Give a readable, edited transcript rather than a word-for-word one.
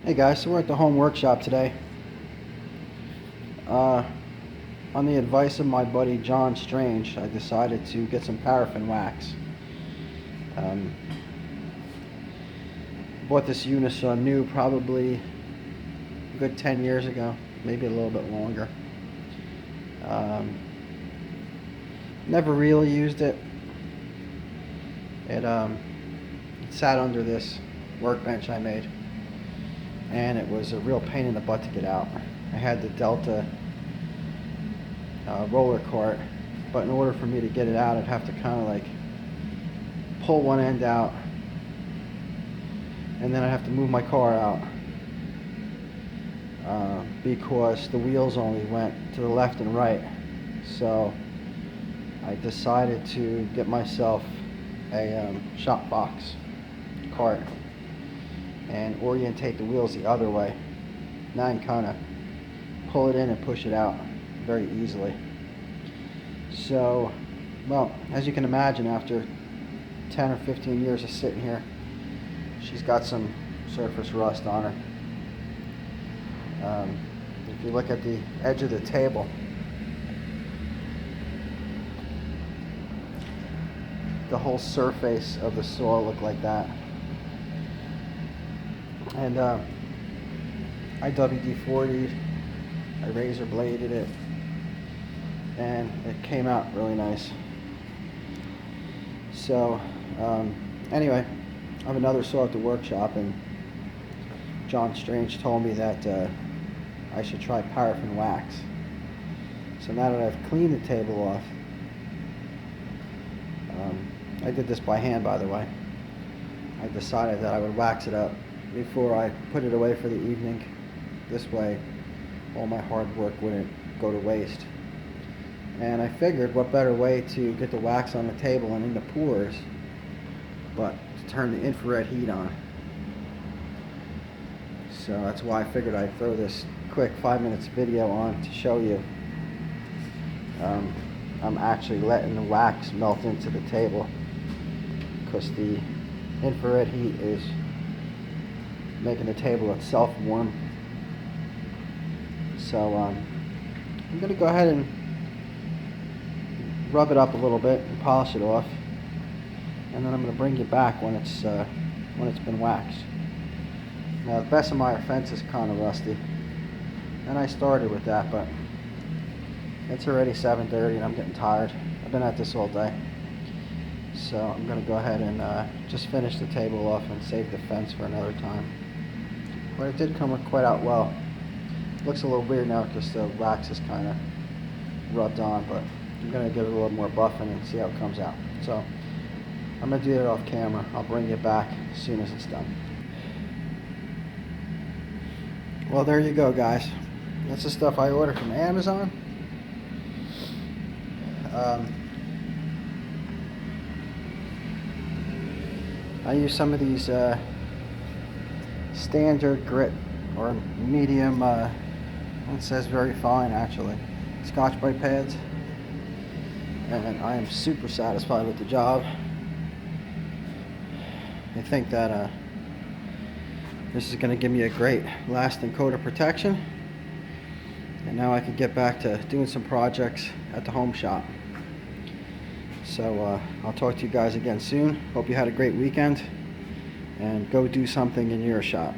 Hey guys, so we're at the home workshop today. On the advice of my buddy John Strange, I decided to get some paraffin wax. Bought this Unisaw new probably a good 10 years ago, maybe a little bit longer. Never really used it. It sat under this workbench I made, and it was a real pain in the butt to get out. I had the Delta roller cart, but in order for me to get it out, I'd have to kind of like pull one end out, and then I'd have to move my car out because the wheels only went to the left and right. So I decided to get myself a shop box cart and orientate the wheels the other way. Now I can kind of pull it in and push it out very easily. So, well, as you can imagine, after 10 or 15 years of sitting here, she's got some surface rust on her. If you look at the edge of the table, the whole surface of the saw looked like that. And I WD-40'd, I razor bladed it, and it came out really nice. So anyway, I have another saw at the workshop, and John Strange told me that I should try paraffin wax. So now that I've cleaned the table off, I did this by hand, by the way. I decided that I would wax it up before I put it away for the evening. This way, all my hard work wouldn't go to waste. And I figured what better way to get the wax on the table and in the pores but to turn the infrared heat on. So that's why I figured I'd throw this quick 5 minutes video on to show you. I'm actually letting the wax melt into the table because the infrared heat is making the table itself warm. So I'm going to go ahead and rub it up a little bit and polish it off, and then I'm going to bring you back when it's been waxed. Now, the Bessemeyer fence is kind of rusty, and I started with that, but it's already 7:30 and I'm getting tired. I've been at this all day, so I'm going to go ahead and just finish the table off and save the fence for another time. But it did come quite out well. Looks a little weird now because the wax is kind of rubbed on, but I'm going to give it a little more buffing and see how it comes out. So I'm going to do it off camera. I'll bring you back as soon as it's done. Well, there you go, guys. That's the stuff I ordered from Amazon. I use some of these standard grit or medium, it says very fine actually, Scotch-Brite pads, and I am super satisfied with the job. I think that this is going to give me a great lasting coat of protection, and now I can get back to doing some projects at the home shop. So I'll talk to you guys again soon. Hope you had a great weekend, and go do something in your shop.